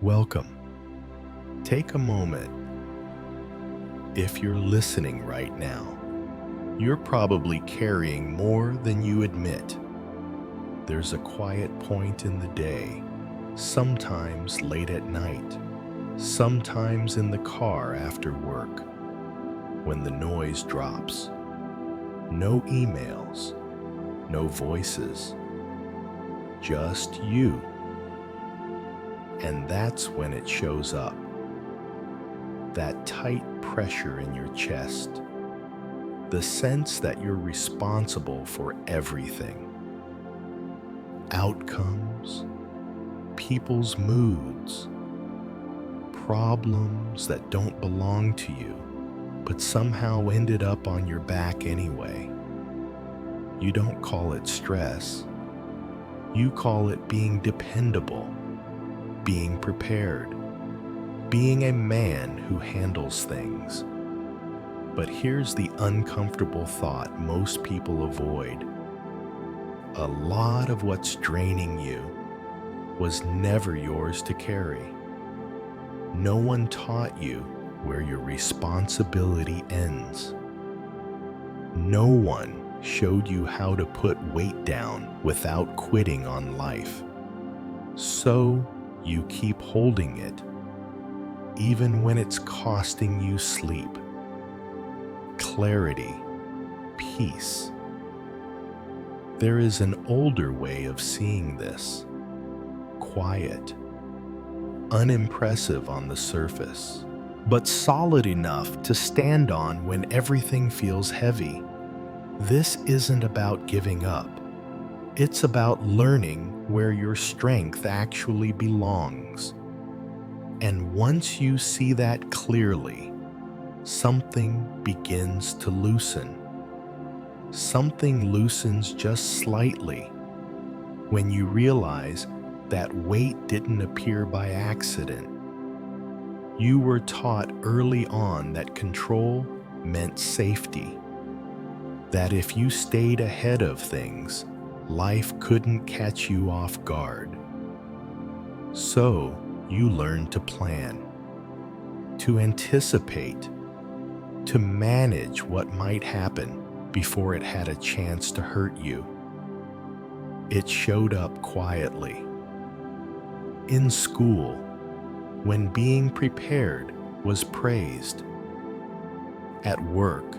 Welcome. Take a moment. If you're listening right now, you're probably carrying more than you admit. There's a quiet point in the day, sometimes late at night, sometimes in the car after work, when the noise drops. No emails, no voices, just you. And that's when it shows up. That tight pressure in your chest. The sense that you're responsible for everything. Outcomes, people's moods, problems that don't belong to you, but somehow ended up on your back anyway. You don't call it stress. You call it being dependable, being prepared, being a man who handles things. But here's the uncomfortable thought most people avoid. A lot of what's draining you was never yours to carry. No one taught you where your responsibility ends. No one showed you how to put weight down without quitting on life. So you keep holding it, even when it's costing you sleep, clarity, peace. There is an older way of seeing this. Quiet, unimpressive on the surface, but solid enough to stand on when everything feels heavy. This isn't about giving up. It's about learning where your strength actually belongs. And once you see that clearly, something begins to loosen. Something loosens just slightly when you realize that weight didn't appear by accident. You were taught early on that control meant safety, that if you stayed ahead of things, life couldn't catch you off guard. So you learned to plan, to anticipate, to manage what might happen before it had a chance to hurt you. It showed up quietly. In school, when being prepared was praised. At work,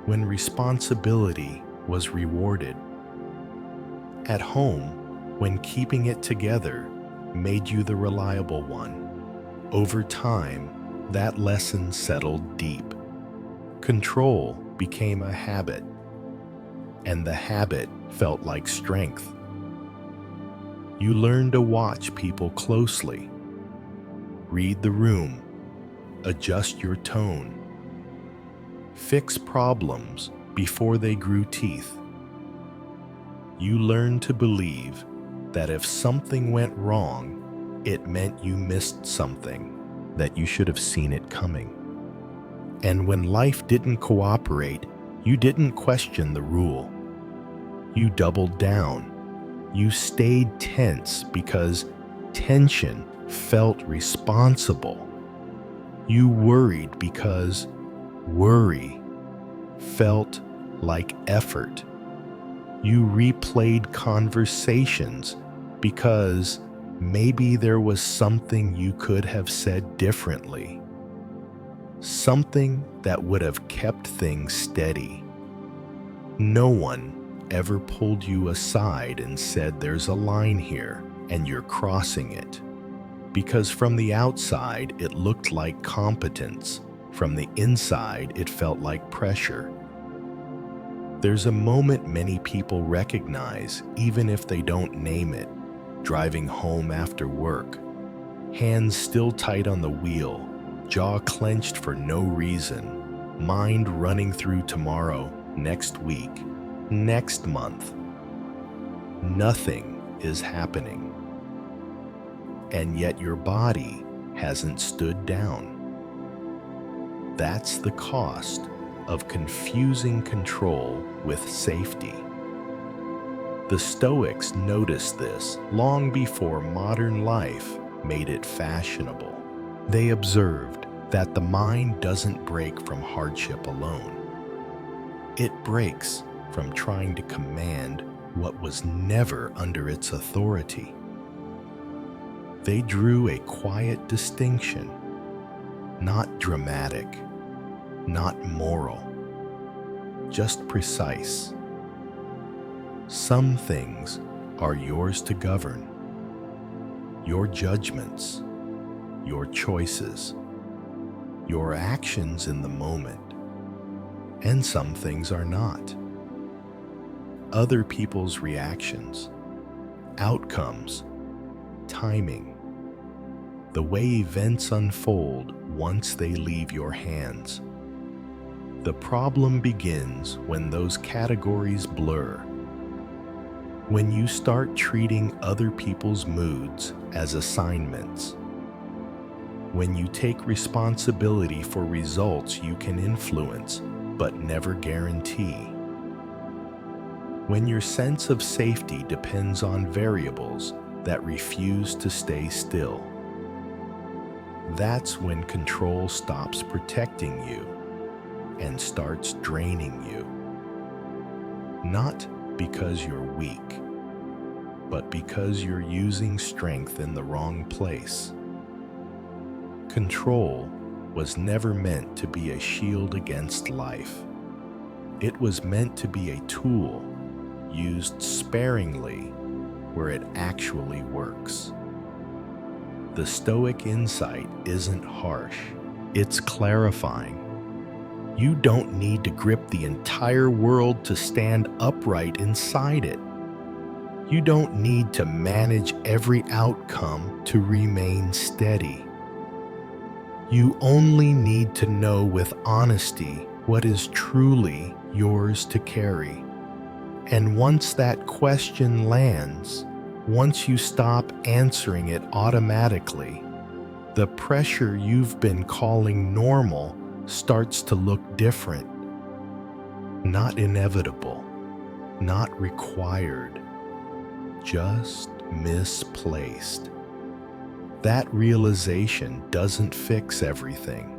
when responsibility was rewarded. At home, when keeping it together made you the reliable one. Over time, that lesson settled deep. Control became a habit, and the habit felt like strength. You learned to watch people closely, read the room, adjust your tone, fix problems before they grew teeth. You learned to believe that if something went wrong, it meant you missed something, that you should have seen it coming. And when life didn't cooperate, you didn't question the rule. You doubled down. You stayed tense because tension felt responsible. You worried because worry felt like effort. You replayed conversations because maybe there was something you could have said differently. Something that would have kept things steady. No one ever pulled you aside and said there's a line here and you're crossing it. Because from the outside it looked like competence. From the inside it felt like pressure. There's a moment many people recognize, even if they don't name it. Driving home after work, hands still tight on the wheel, jaw clenched for no reason, mind running through tomorrow, next week, next month. Nothing is happening. And yet your body hasn't stood down. That's the cost of confusing control with safety. The Stoics noticed this long before modern life made it fashionable. They observed that the mind doesn't break from hardship alone. It breaks from trying to command what was never under its authority. They drew a quiet distinction, not dramatic, not moral, just precise. Some things are yours to govern. Your judgments, your choices, your actions in the moment, and some things are not. Other people's reactions, outcomes, timing, the way events unfold once they leave your hands. The problem begins when those categories blur. When you start treating other people's moods as assignments. When you take responsibility for results you can influence but never guarantee. When your sense of safety depends on variables that refuse to stay still. That's when control stops protecting you and starts draining you. Not because you're weak, but because you're using strength in the wrong place. Control was never meant to be a shield against life. It was meant to be a tool used sparingly where it actually works. The Stoic insight isn't harsh, it's clarifying. You don't need to grip the entire world to stand upright inside it. You don't need to manage every outcome to remain steady. You only need to know with honesty what is truly yours to carry. And once that question lands, once you stop answering it automatically, the pressure you've been calling normal starts to look different. Not inevitable, not required, just misplaced. That realization doesn't fix everything,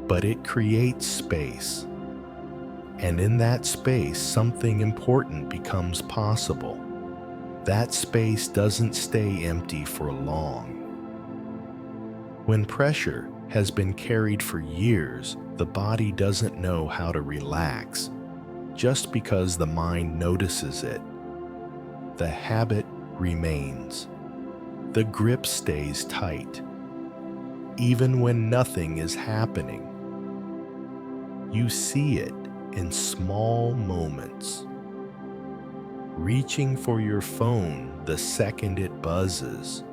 but it creates space. And in that space, something important becomes possible. That space doesn't stay empty for long. When pressure has been carried for years, the body doesn't know how to relax, just because the mind notices it. The habit remains. The grip stays tight, even when nothing is happening. You see it in small moments. Reaching for your phone the second it buzzes.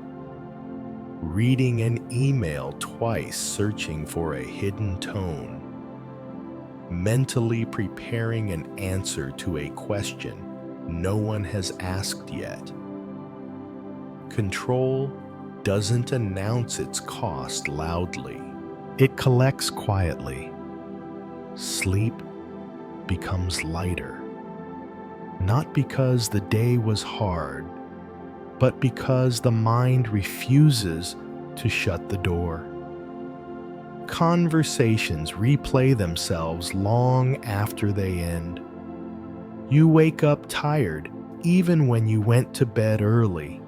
Reading an email twice searching for a hidden tone. Mentally preparing an answer to a question no one has asked yet. Control doesn't announce its cost loudly. It collects quietly. Sleep becomes lighter. Not because the day was hard, but because the mind refuses to shut the door. Conversations replay themselves long after they end. You wake up tired even when you went to bed early.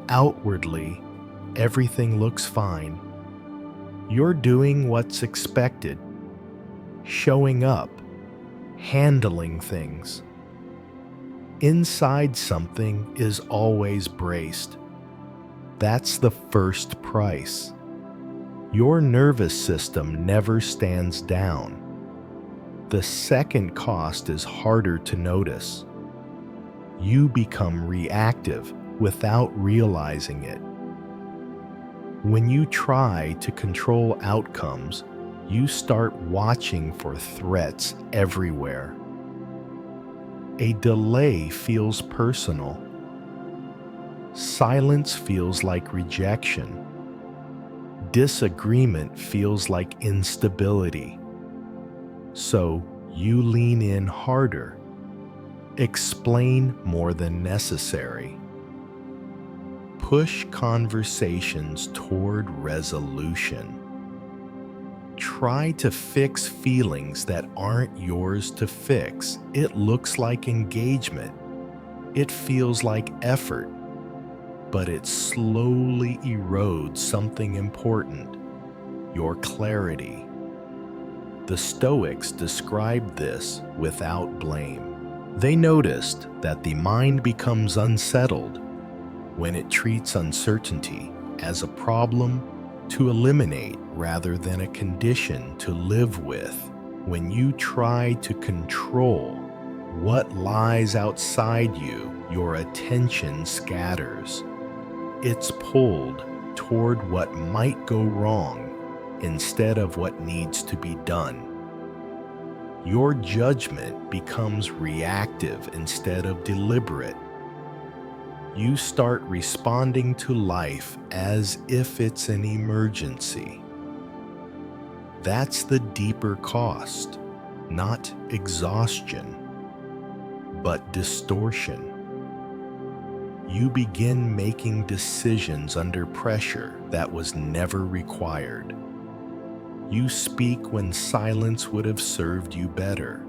Outwardly, everything looks fine. You're doing what's expected, showing up, handling things. Inside, something is always braced. That's the first price. Your nervous system never stands down. The second cost is harder to notice. You become reactive without realizing it. When you try to control outcomes, you start watching for threats everywhere. A delay feels personal. Silence feels like rejection. Disagreement feels like instability. So you lean in harder. Explain more than necessary. push conversations toward resolution. Try to fix feelings that aren't yours to fix. It looks like engagement. It feels like effort, but it slowly erodes something important: your clarity. The Stoics described this without blame. They noticed that the mind becomes unsettled when it treats uncertainty as a problem to eliminate rather than a condition to live with. When you try to control what lies outside you, your attention scatters. It's pulled toward what might go wrong instead of what needs to be done. Your judgment becomes reactive instead of deliberate. You start responding to life as if it's an emergency. That's the deeper cost, not exhaustion, but distortion. You begin making decisions under pressure that was never required. You speak when silence would have served you better.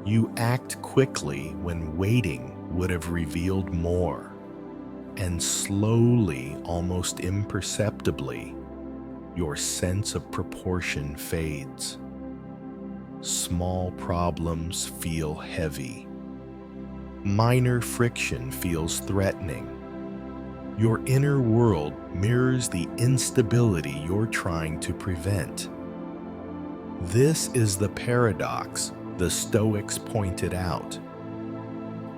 You act quickly when waiting would have revealed more. And slowly, almost imperceptibly, your sense of proportion fades. Small problems feel heavy. Minor friction feels threatening. Your inner world mirrors the instability you're trying to prevent. This is the paradox the Stoics pointed out.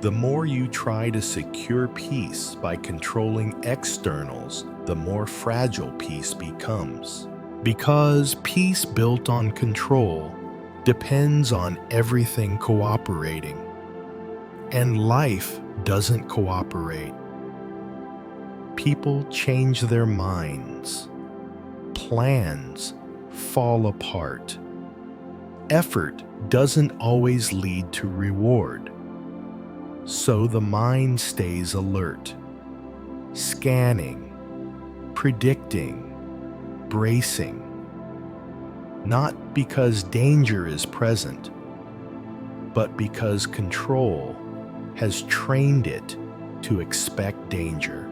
The more you try to secure peace by controlling externals, the more fragile peace becomes. Because peace built on control depends on everything cooperating. And life doesn't cooperate. People change their minds. Plans fall apart. Effort doesn't always lead to reward. So the mind stays alert, scanning, predicting, bracing. Not because danger is present, but because control has trained it to expect danger.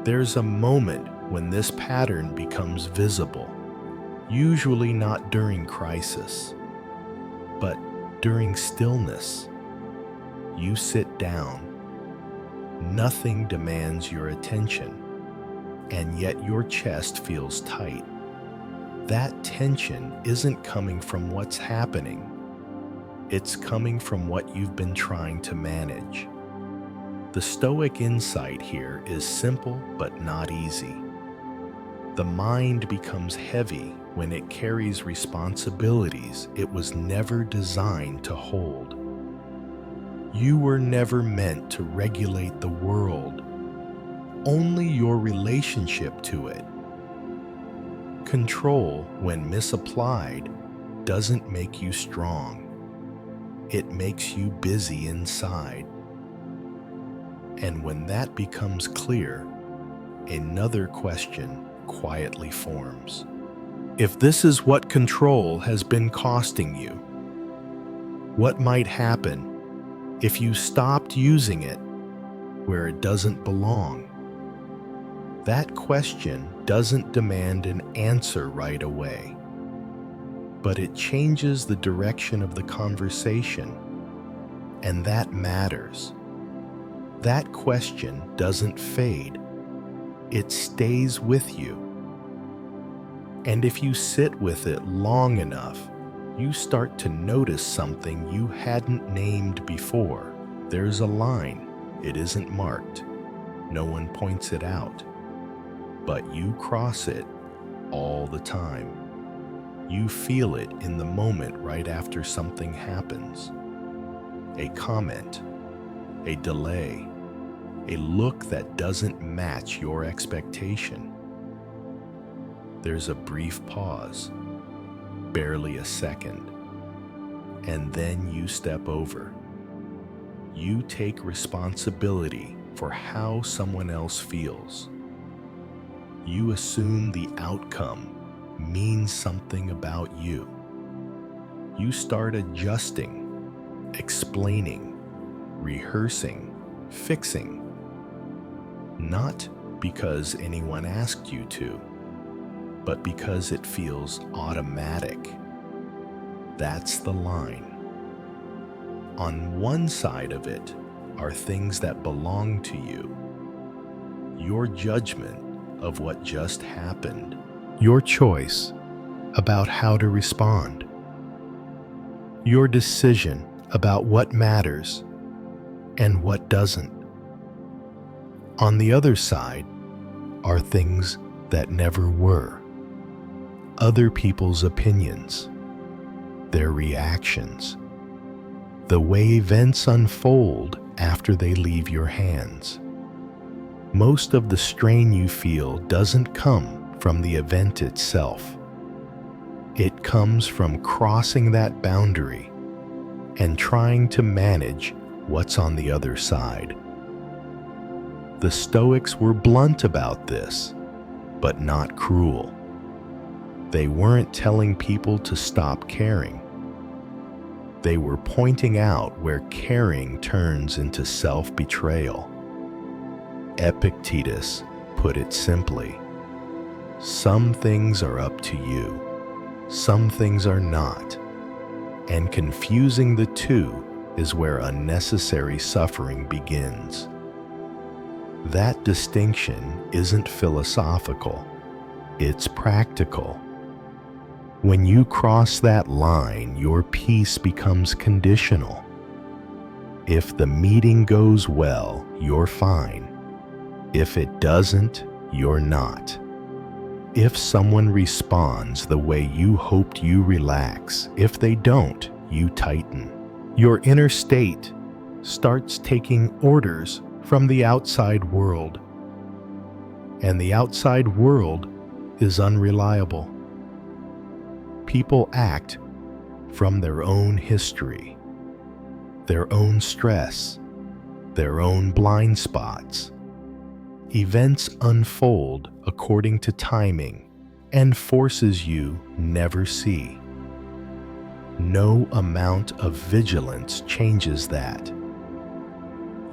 There's a moment when this pattern becomes visible, usually not during crisis, but during stillness. You sit down. Nothing demands your attention, and yet your chest feels tight. That tension isn't coming from what's happening. It's coming from what you've been trying to manage. The Stoic insight here is simple but not easy. The mind becomes heavy when it carries responsibilities it was never designed to hold. You were never meant to regulate the world, only your relationship to it. Control, when misapplied, doesn't make you strong. It makes you busy inside. And when that becomes clear, another question quietly forms. If this is what control has been costing you, what might happen if you stopped using it where it doesn't belong? That question doesn't demand an answer right away, but it changes the direction of the conversation, and that matters. That question doesn't fade. It stays with you. And if you sit with it long enough, you start to notice something you hadn't named before. There's a line. It isn't marked. No one points it out. But you cross it all the time. You feel it in the moment right after something happens. A comment, a delay, a look that doesn't match your expectation. There's a brief pause, barely a second, and then you step over. You take responsibility for how someone else feels. You assume the outcome means something about you. You start adjusting, explaining, rehearsing, fixing. Not because anyone asked you to, but because it feels automatic. That's the line. On one side of it are things that belong to you. Your judgment of what just happened. Your choice about how to respond. Your decision about what matters and what doesn't. On the other side are things that never were. Other people's opinions, their reactions, the way events unfold after they leave your hands. Most of the strain you feel doesn't come from the event itself. It comes from crossing that boundary and trying to manage what's on the other side. The Stoics were blunt about this, but not cruel. They weren't telling people to stop caring. They were pointing out where caring turns into self-betrayal. Epictetus put it simply, some things are up to you, some things are not, and confusing the two is where unnecessary suffering begins. That distinction isn't philosophical, it's practical. When you cross that line, your peace becomes conditional. If the meeting goes well, you're fine. If it doesn't, you're not. If someone responds the way you hoped, you relax. If they don't, you tighten. Your inner state starts taking orders from the outside world. And the outside world is unreliable. People act from their own history, their own stress, their own blind spots. Events unfold according to timing and forces you never see. No amount of vigilance changes that.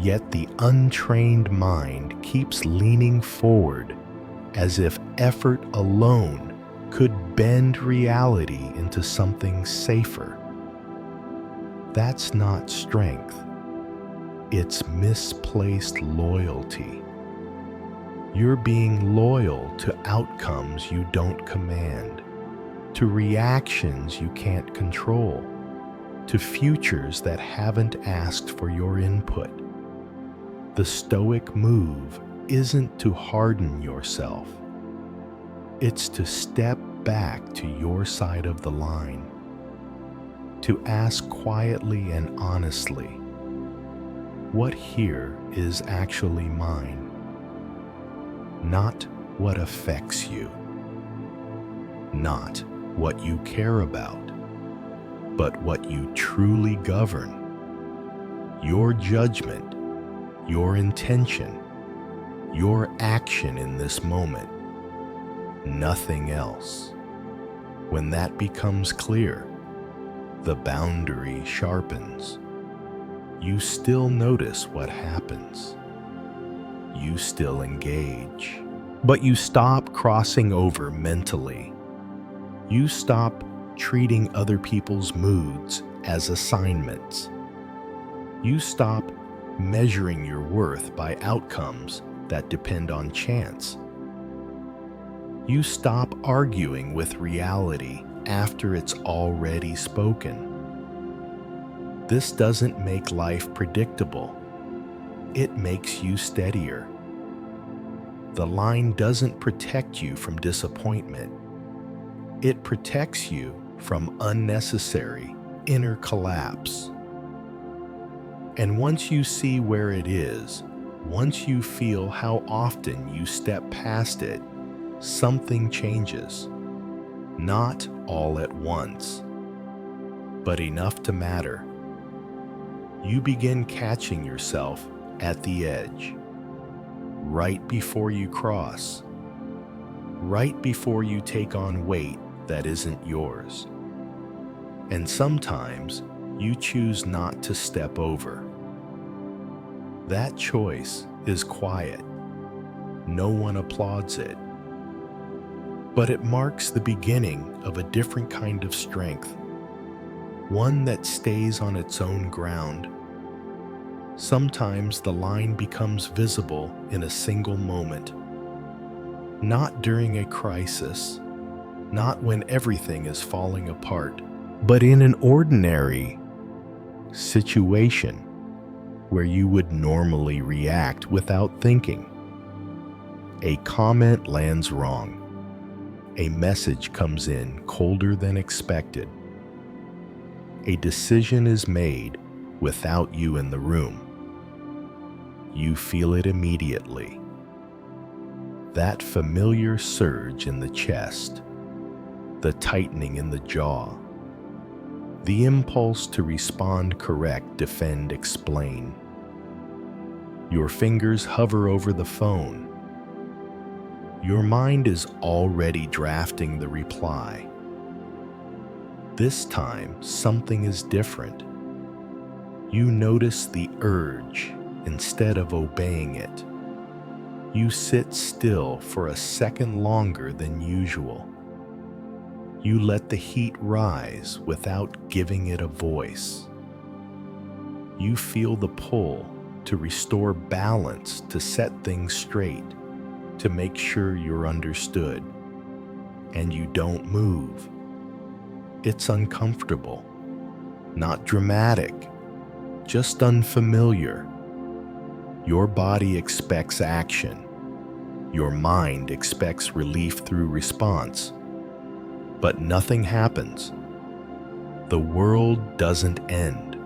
Yet the untrained mind keeps leaning forward as if effort alone could bend reality into something safer. That's not strength. It's misplaced loyalty. You're being loyal to outcomes you don't command, to reactions you can't control, to futures that haven't asked for your input. The Stoic move isn't to harden yourself. It's to step back to your side of the line, to ask quietly and honestly, what here is actually mine? Not what affects you, not what you care about, but what you truly govern. Your judgment, your intention, your action in this moment. Nothing else. When that becomes clear, the boundary sharpens. You still notice what happens. You still engage. But you stop crossing over mentally. You stop treating other people's moods as assignments. You stop measuring your worth by outcomes that depend on chance. You stop arguing with reality after it's already spoken. This doesn't make life predictable. It makes you steadier. The line doesn't protect you from disappointment. It protects you from unnecessary inner collapse. And once you see where it is, once you feel how often you step past it, something changes. Not all at once, but enough to matter. You begin catching yourself at the edge, right before you cross, right before you take on weight that isn't yours. And sometimes you choose not to step over. That choice is quiet. No one applauds it. But it marks the beginning of a different kind of strength, one that stays on its own ground. Sometimes the line becomes visible in a single moment, not during a crisis, not when everything is falling apart, but in an ordinary situation where you would normally react without thinking. A comment lands wrong. A message comes in colder than expected. A decision is made without you in the room. You feel it immediately. That familiar surge in the chest, the tightening in the jaw, the impulse to respond, correct, defend, explain. Your fingers hover over the phone. Your mind is already drafting the reply. This time, something is different. You notice the urge instead of obeying it. You sit still for a second longer than usual. You let the heat rise without giving it a voice. You feel the pull to restore balance, to set things straight, to make sure you're understood, and you don't move. It's uncomfortable, not dramatic, just unfamiliar. Your body expects action. Your mind expects relief through response. But nothing happens. The world doesn't end.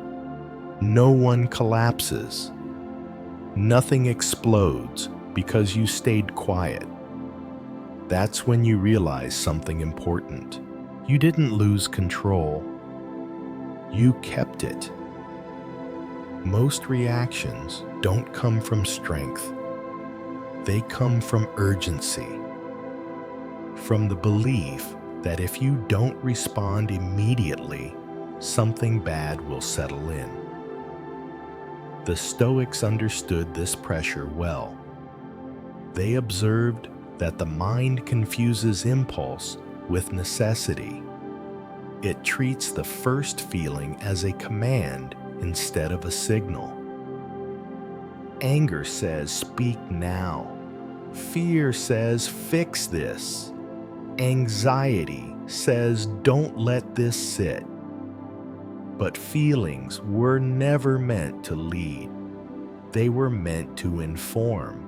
No one collapses. Nothing explodes because you stayed quiet. That's when you realize something important. You didn't lose control. You kept it. Most reactions don't come from strength. They come from urgency, from the belief that if you don't respond immediately, something bad will settle in. The Stoics understood this pressure well. They observed that the mind confuses impulse with necessity. It treats the first feeling as a command instead of a signal. Anger says, "Speak now." Fear says, "Fix this." Anxiety says, "Don't let this sit." But feelings were never meant to lead. They were meant to inform.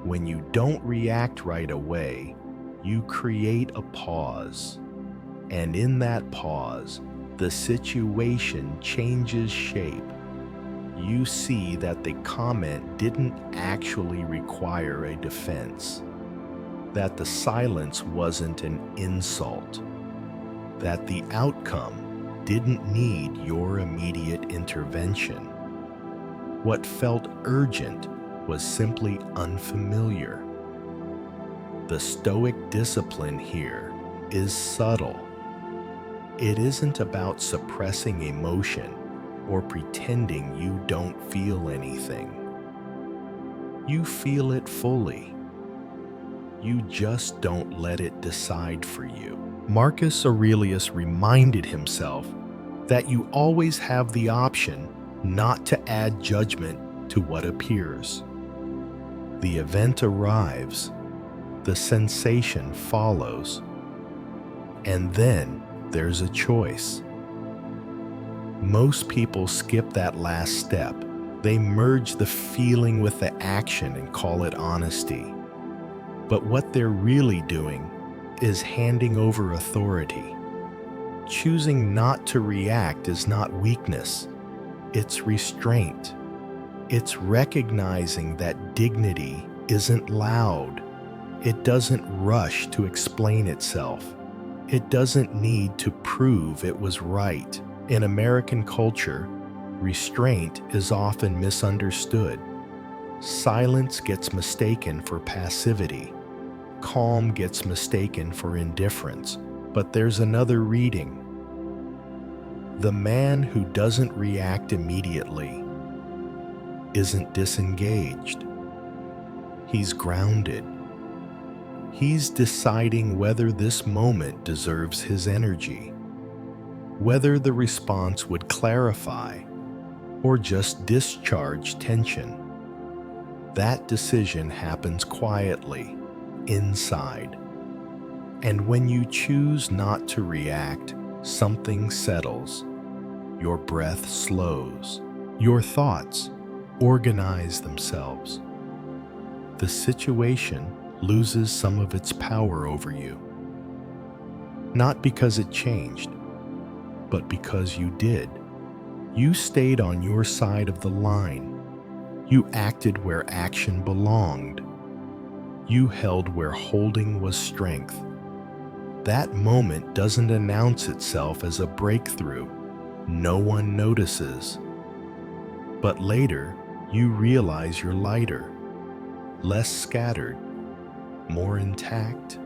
When you don't react right away, you create a pause. And in that pause, the situation changes shape. You see that the comment didn't actually require a defense, that the silence wasn't an insult, that the outcome didn't need your immediate intervention. What felt urgent was simply unfamiliar. The Stoic discipline here is subtle. It isn't about suppressing emotion or pretending you don't feel anything. You feel it fully. You just don't let it decide for you. Marcus Aurelius reminded himself that you always have the option not to add judgment to what appears. The event arrives, the sensation follows, and then there's a choice. Most people skip that last step. They merge the feeling with the action and call it honesty. But what they're really doing is handing over authority. Choosing not to react is not weakness. It's restraint. It's recognizing that dignity isn't loud. It doesn't rush to explain itself. It doesn't need to prove it was right. In American culture, restraint is often misunderstood. Silence gets mistaken for passivity. Calm gets mistaken for indifference. But there's another reading. The man who doesn't react immediately isn't disengaged. He's grounded. He's deciding whether this moment deserves his energy, whether the response would clarify or just discharge tension. That decision happens quietly, inside. And when you choose not to react, something settles. Your breath slows. Your thoughts organize themselves. The situation loses some of its power over you. Not because it changed, but because you did. You stayed on your side of the line. You acted where action belonged. You held where holding was strength. That moment doesn't announce itself as a breakthrough. No one notices. But later, you realize you're lighter, less scattered, more intact.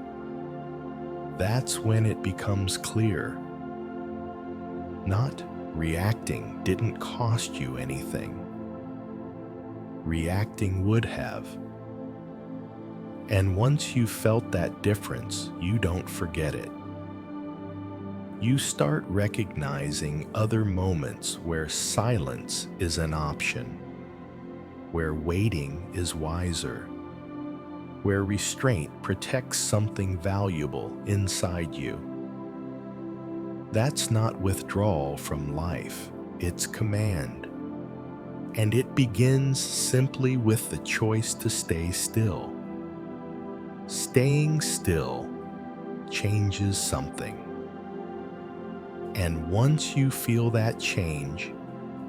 That's when it becomes clear. Not reacting didn't cost you anything. Reacting would have. And once you felt that difference, you don't forget it. You start recognizing other moments where silence is an option, where waiting is wiser, where restraint protects something valuable inside you. That's not withdrawal from life, it's command. And it begins simply with the choice to stay still. Staying still changes something. And once you feel that change,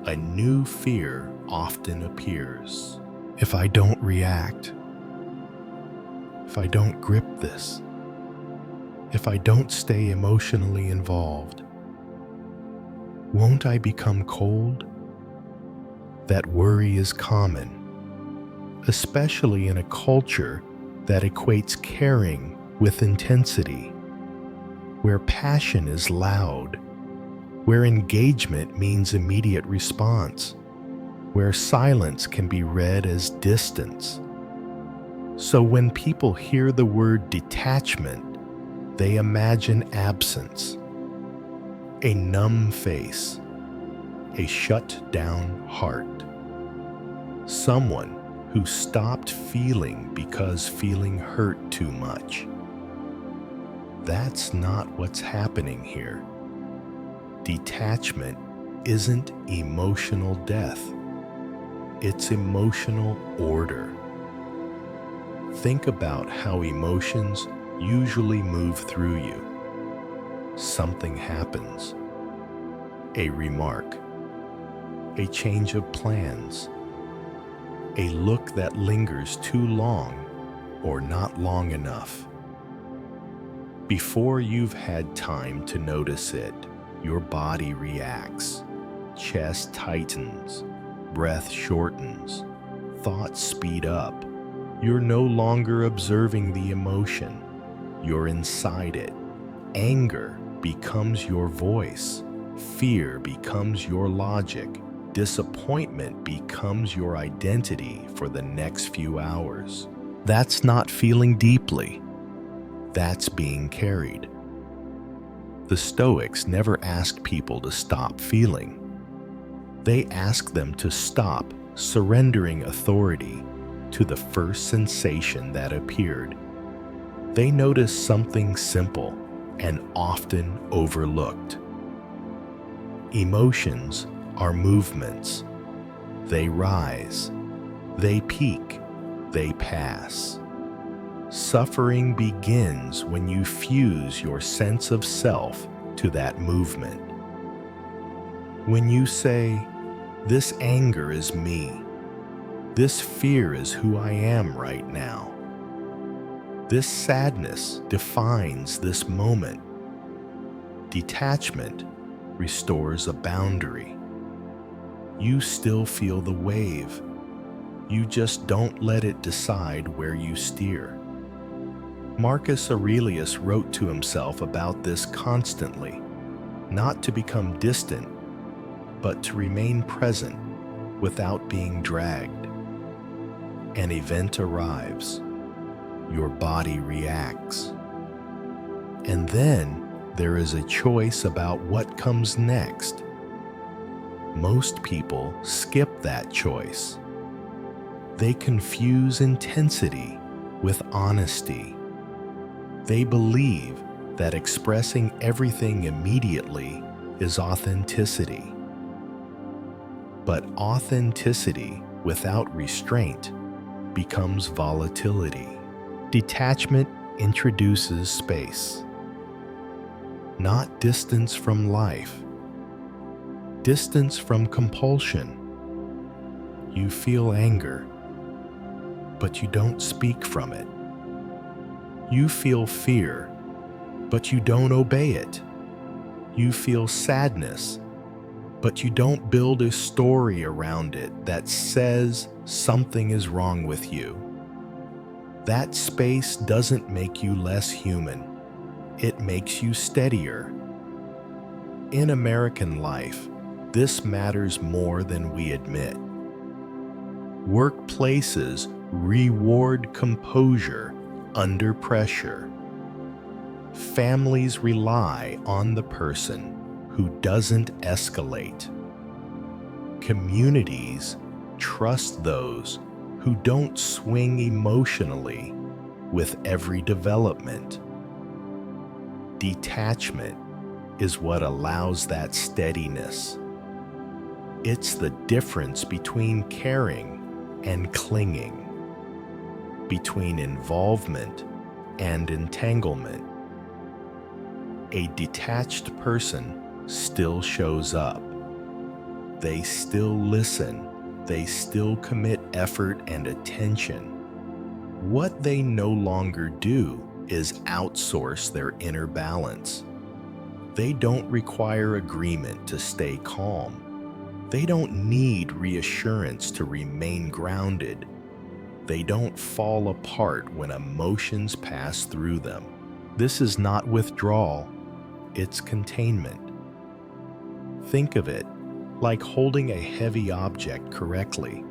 a new fear often appears. If I don't react, if I don't grip this, if I don't stay emotionally involved, won't I become cold? That worry is common, especially in a culture that equates caring with intensity, where passion is loud, where engagement means immediate response, where silence can be read as distance. So when people hear the word detachment, they imagine absence, a numb face, a shut-down heart, someone who stopped feeling because feeling hurt too much. That's not what's happening here. Detachment isn't emotional death. It's emotional order. Think about how emotions usually move through you. Something happens. A remark. A change of plans. A look that lingers too long or not long enough. Before you've had time to notice it, your body reacts. Chest tightens, breath shortens, thoughts speed up. You're no longer observing the emotion. You're inside it. Anger becomes your voice. Fear becomes your logic. Disappointment becomes your identity for the next few hours. That's not feeling deeply. That's being carried. The Stoics never asked people to stop feeling. They asked them to stop surrendering authority to the first sensation that appeared. They noticed something simple and often overlooked. Emotions are movements. They rise, they peak, they pass. Suffering begins when you fuse your sense of self to that movement. When you say, "This anger is me. This fear is who I am right now. This sadness defines this moment." Detachment restores a boundary. You still feel the wave, You just don't let it decide where you steer. Marcus Aurelius wrote to himself about this constantly, not to become distant, but to remain present without being dragged. An event arrives. Your body reacts. And then there is a choice about what comes next. Most people skip that choice. They confuse intensity with honesty. They believe that expressing everything immediately is authenticity. But authenticity without restraint becomes volatility. Detachment introduces space, not distance from life, distance from compulsion. You feel anger, but you don't speak from it. You feel fear, but you don't obey it. You feel sadness, but you don't build a story around it that says something is wrong with you. That space doesn't make you less human. It makes you steadier. In American life, this matters more than we admit. Workplaces reward composure under pressure. Families rely on the person who doesn't escalate. Communities trust those who don't swing emotionally with every development. Detachment is what allows that steadiness. It's the difference between caring and clinging, between involvement and entanglement. A detached person still shows up. They still listen. They still commit effort and attention. What they no longer do is outsource their inner balance. They don't require agreement to stay calm. They don't need reassurance to remain grounded. They don't fall apart when emotions pass through them. This is not withdrawal, it's containment. Think of it like holding a heavy object correctly.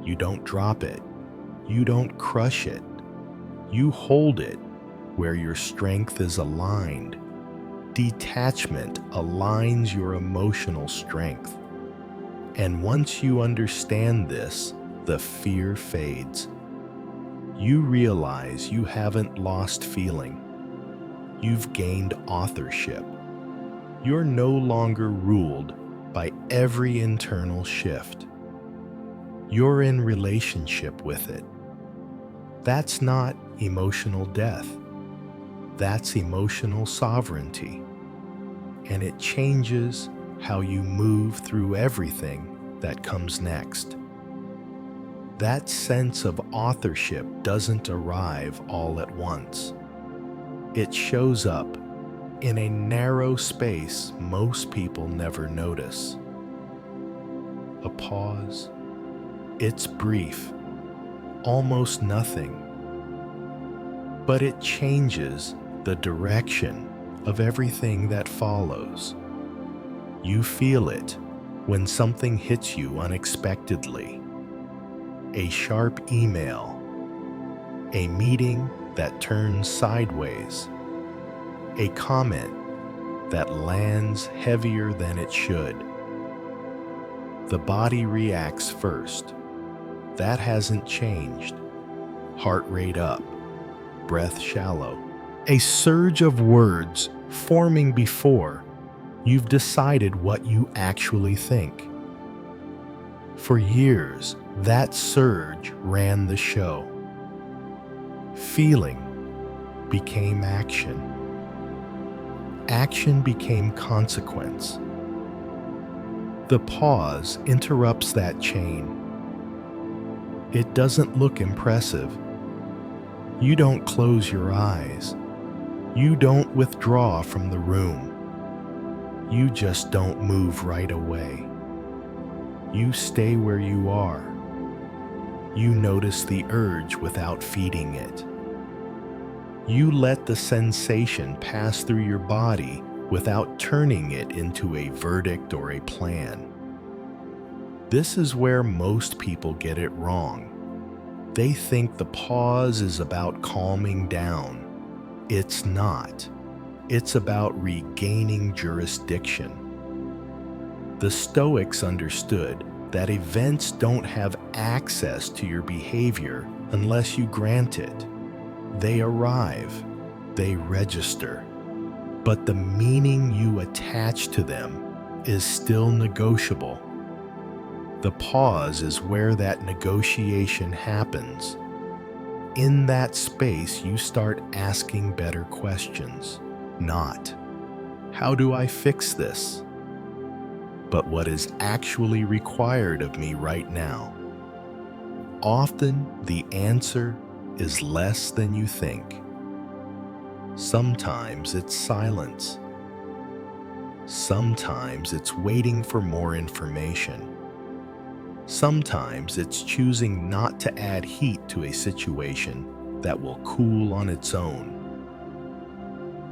You don't drop it. You don't crush it. You hold it where your strength is aligned. Detachment aligns your emotional strength. And once you understand this, the fear fades. You realize you haven't lost feeling. You've gained authorship. You're no longer ruled by every internal shift. You're in relationship with it. That's not emotional death. That's emotional sovereignty. And it changes how you move through everything that comes next. That sense of authorship doesn't arrive all at once. It shows up in a narrow space most people never notice. A pause. It's brief, almost nothing. But it changes the direction of everything that follows. You feel it when something hits you unexpectedly. A sharp email, a meeting that turns sideways, a comment that lands heavier than it should. The body reacts first. That hasn't changed. Heart rate up, breath shallow. A surge of words forming before you've decided what you actually think. For years, that surge ran the show. Feeling became action. Action became consequence. The pause interrupts that chain. It doesn't look impressive. You don't close your eyes. You don't withdraw from the room. You just don't move right away. You stay where you are. You notice the urge without feeding it. You let the sensation pass through your body without turning it into a verdict or a plan. This is where most people get it wrong. They think the pause is about calming down. It's not. It's about regaining jurisdiction. The Stoics understood that events don't have access to your behavior unless you grant it. They arrive, they register, but the meaning you attach to them is still negotiable. The pause is where that negotiation happens. In that space, you start asking better questions. Not, how do I fix this? But what is actually required of me right now? Often, the answer is less than you think. Sometimes it's silence. Sometimes it's waiting for more information. Sometimes it's choosing not to add heat to a situation that will cool on its own.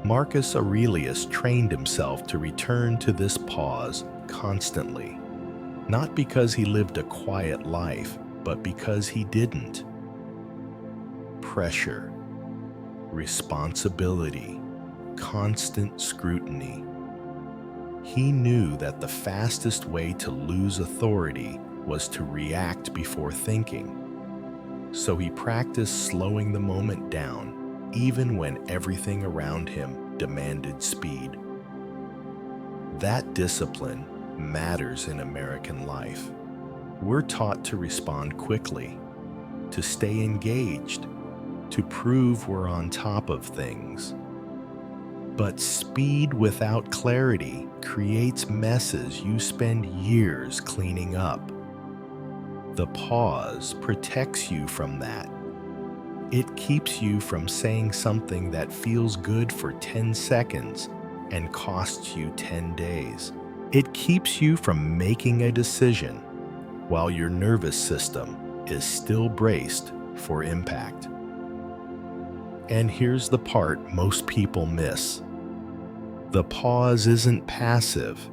Marcus Aurelius trained himself to return to this pause constantly, not because he lived a quiet life, but because he didn't. Pressure, responsibility, constant scrutiny. He knew that the fastest way to lose authority was to react before thinking. So he practiced slowing the moment down, even when everything around him demanded speed. That discipline matters in American life. We're taught to respond quickly, to stay engaged, to prove we're on top of things. But speed without clarity creates messes you spend years cleaning up. The pause protects you from that. It keeps you from saying something that feels good for 10 seconds and costs you 10 days. It keeps you from making a decision while your nervous system is still braced for impact. And here's the part most people miss. The pause isn't passive,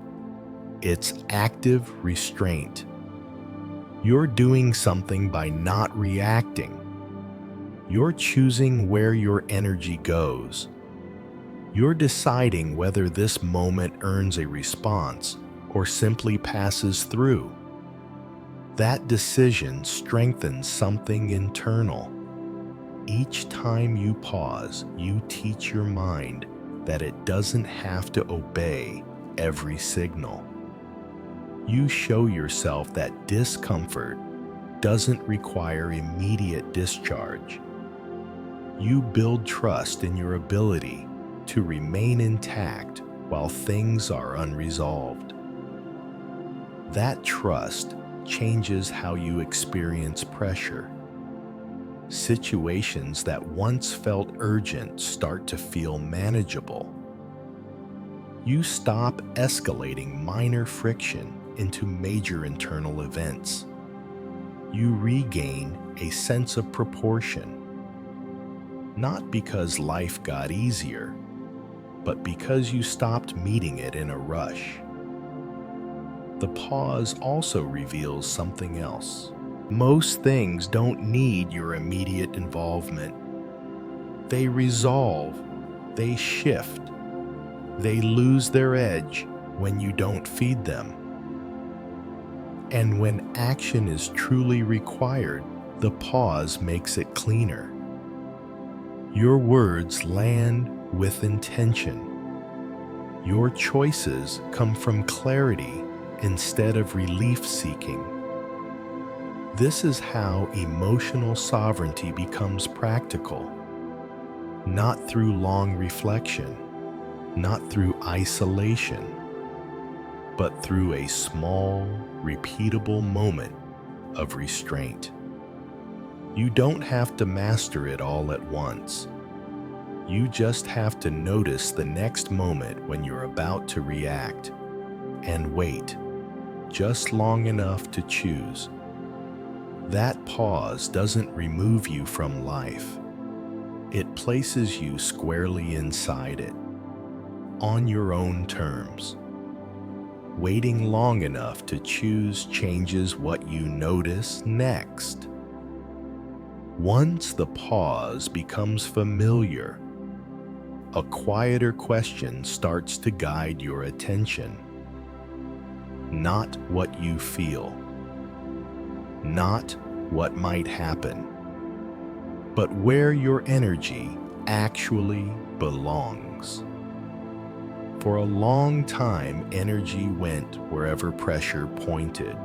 it's active restraint. You're doing something by not reacting. You're choosing where your energy goes. You're deciding whether this moment earns a response or simply passes through. That decision strengthens something internal. Each time you pause, you teach your mind that it doesn't have to obey every signal. You show yourself that discomfort doesn't require immediate discharge. You build trust in your ability to remain intact while things are unresolved. That trust changes how you experience pressure. Situations that once felt urgent start to feel manageable. You stop escalating minor friction into major internal events. You regain a sense of proportion. Not because life got easier, but because you stopped meeting it in a rush. The pause also reveals something else. Most things don't need your immediate involvement. They resolve, they shift, they lose their edge when you don't feed them. And when action is truly required, the pause makes it cleaner. Your words land with intention. Your choices come from clarity instead of relief-seeking. This is how emotional sovereignty becomes practical. Not through long reflection, not through isolation, but through a small, repeatable moment of restraint. You don't have to master it all at once. You just have to notice the next moment when you're about to react, and wait just long enough to choose. That pause doesn't remove you from life. It places you squarely inside it, on your own terms. Waiting long enough to choose changes what you notice next. Once the pause becomes familiar, a quieter question starts to guide your attention. Not what you feel, not what might happen, but where your energy actually belongs. For a long time, energy went wherever pressure pointed,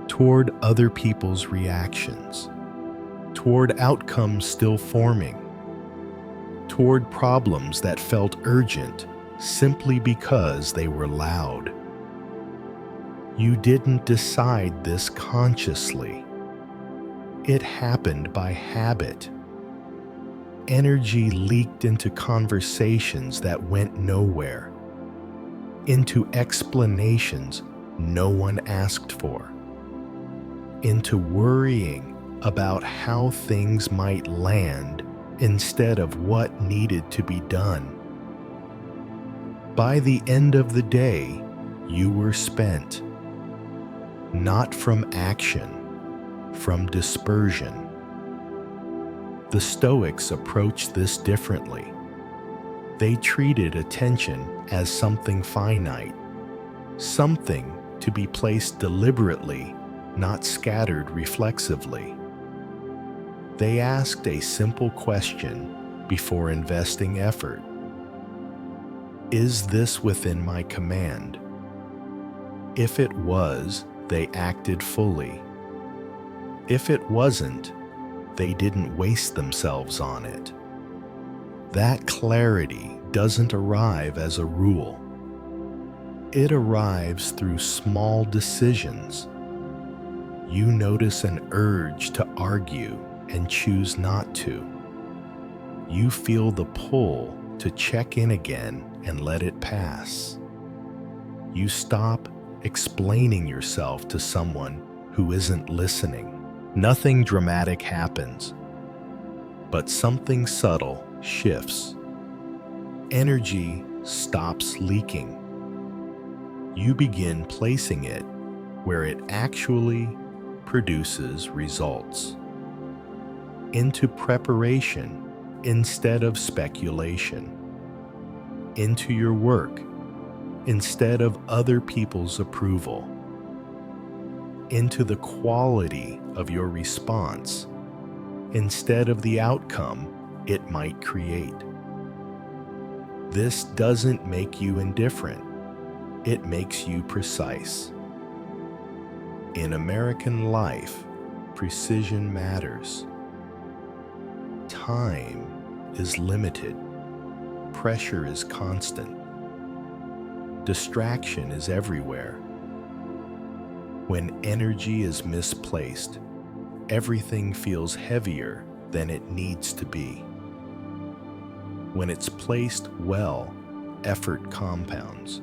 toward other people's reactions, toward outcomes still forming, toward problems that felt urgent simply because they were loud. You didn't decide this consciously. It happened by habit. Energy leaked into conversations that went nowhere, into explanations no one asked for, into worrying about how things might land instead of what needed to be done. By the end of the day, you were spent, not from action, from dispersion. The Stoics approached this differently. They treated attention as something finite, something to be placed deliberately, not scattered reflexively. They asked a simple question before investing effort. Is this within my command? If it was, they acted fully. If it wasn't, they didn't waste themselves on it. That clarity doesn't arrive as a rule. It arrives through small decisions. You notice an urge to argue and choose not to. You feel the pull to check in again and let it pass. You stop explaining yourself to someone who isn't listening. Nothing dramatic happens, but something subtle shifts. Energy stops leaking. You begin placing it where it actually produces results. Into preparation instead of speculation. Into your work instead of other people's approval. Into the quality of your response instead of the outcome it might create. This doesn't make you indifferent. It makes you precise. In American life, precision matters. Time is limited. Pressure is constant. Distraction is everywhere. When energy is misplaced, everything feels heavier than it needs to be. When it's placed well, effort compounds.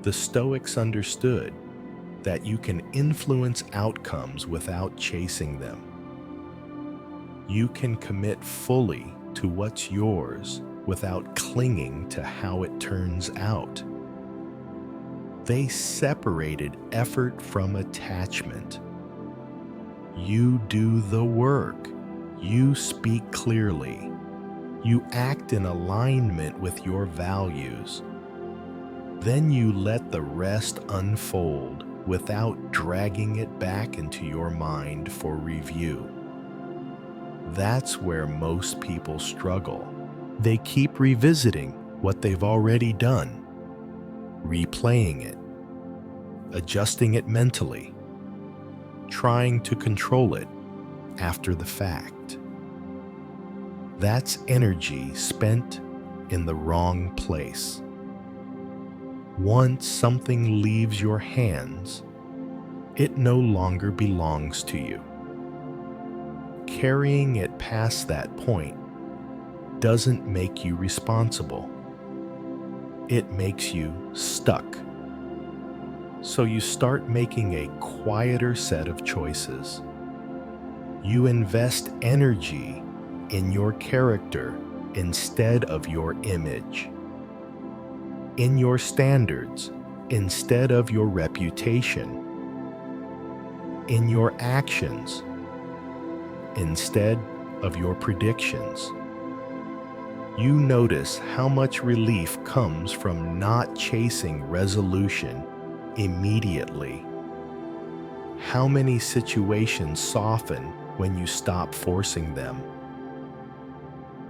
The Stoics understood that you can influence outcomes without chasing them. You can commit fully to what's yours without clinging to how it turns out. They separated effort from attachment. You do the work. You speak clearly. You act in alignment with your values. Then you let the rest unfold without dragging it back into your mind for review. That's where most people struggle. They keep revisiting what they've already done, replaying it, adjusting it mentally, trying to control it after the fact. That's energy spent in the wrong place. Once something leaves your hands, it no longer belongs to you. Carrying it past that point doesn't make you responsible. It makes you stuck. So you start making a quieter set of choices. You invest energy in your character instead of your image, in your standards instead of your reputation, in your actions instead of your predictions. You notice how much relief comes from not chasing resolution immediately. How many situations soften when you stop forcing them.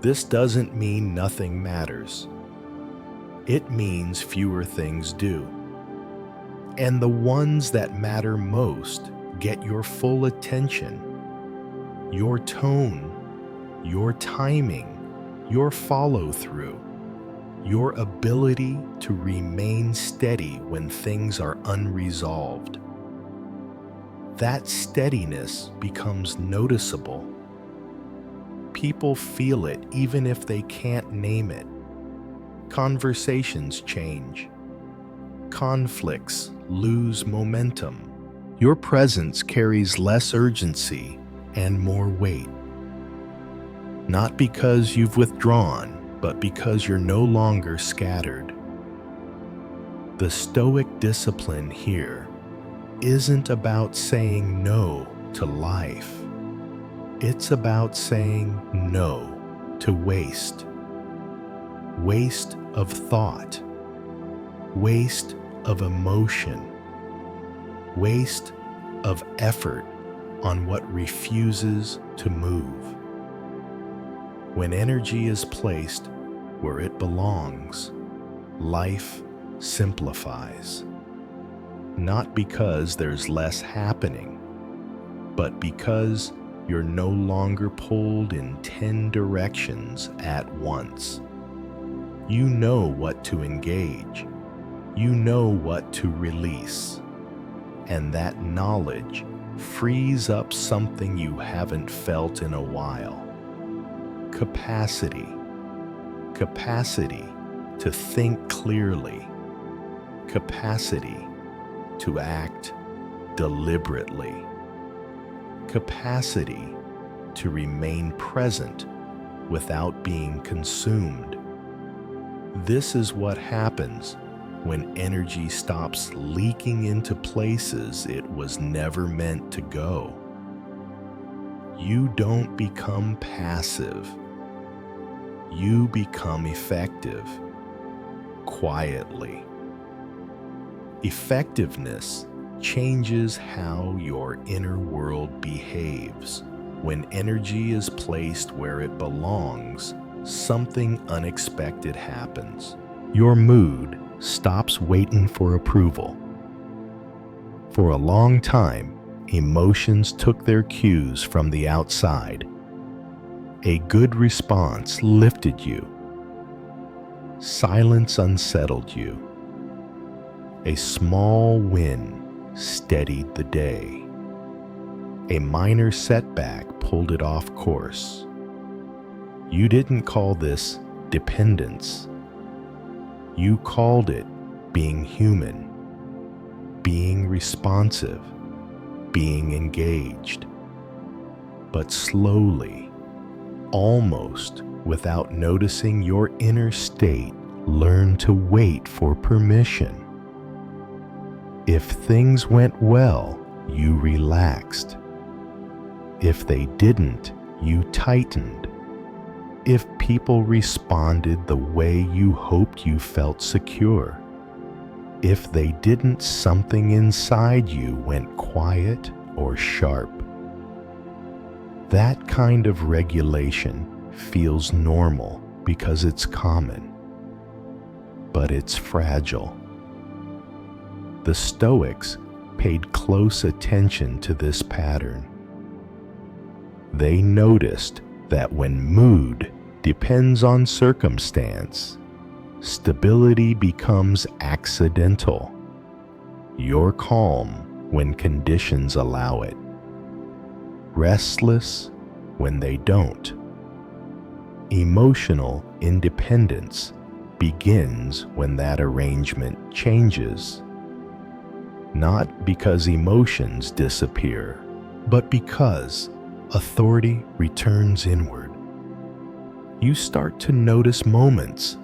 This doesn't mean nothing matters. It means fewer things do. And the ones that matter most get your full attention. Your tone, your timing, your follow-through, your ability to remain steady when things are unresolved. That steadiness becomes noticeable. People feel it even if they can't name it. Conversations change. Conflicts lose momentum. Your presence carries less urgency and more weight. Not because you've withdrawn, but because you're no longer scattered. The Stoic discipline here isn't about saying no to life. It's about saying no to waste. Waste of thought. Waste of emotion. Waste of effort on what refuses to move. When energy is placed where it belongs, life simplifies. Not because there's less happening, but because you're no longer pulled in 10 directions at once. You know what to engage. You know what to release. And that knowledge frees up something you haven't felt in a while. Capacity. Capacity to think clearly. Capacity to act deliberately. Capacity to remain present without being consumed. This is what happens when energy stops leaking into places it was never meant to go. You don't become passive. You become effective, quietly. Effectiveness changes how your inner world behaves. When energy is placed where it belongs, something unexpected happens. Your mood stops waiting for approval. For a long time, emotions took their cues from the outside. A good response lifted you. Silence unsettled you. A small win steadied the day. A minor setback pulled it off course. You didn't call this dependence. You called it being human, being responsive, being engaged. But slowly, almost without noticing, your inner state learned to wait for permission. If things went well, you relaxed. If they didn't, you tightened. If people responded the way you hoped, you felt secure. If they didn't, something inside you went quiet or sharp. That kind of regulation feels normal because it's common, but it's fragile. The Stoics paid close attention to this pattern. They noticed that when mood depends on circumstance, stability becomes accidental. You're calm when conditions allow it, restless when they don't. Emotional independence begins when that arrangement changes. Not because emotions disappear, but because authority returns inward. You start to notice moments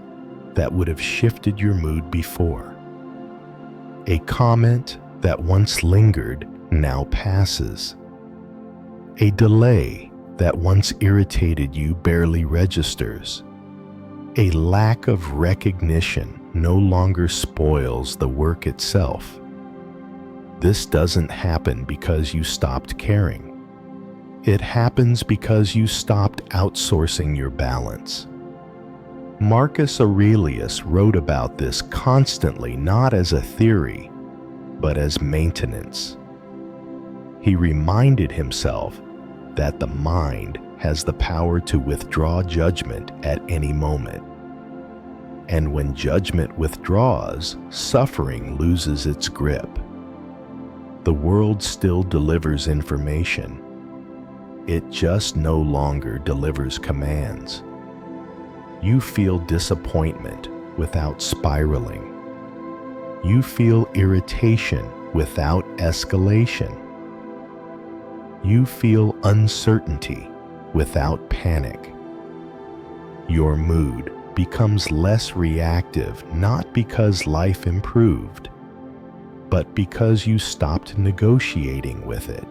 that would have shifted your mood before. A comment that once lingered now passes. A delay that once irritated you barely registers. A lack of recognition no longer spoils the work itself. This doesn't happen because you stopped caring. It happens because you stopped outsourcing your balance. Marcus Aurelius wrote about this constantly, not as a theory, but as maintenance. He reminded himself that the mind has the power to withdraw judgment at any moment. And when judgment withdraws, suffering loses its grip. The world still delivers information. It just no longer delivers commands. You feel disappointment without spiraling. You feel irritation without escalation. You feel uncertainty without panic. Your mood becomes less reactive, not because life improved, but because you stopped negotiating with it.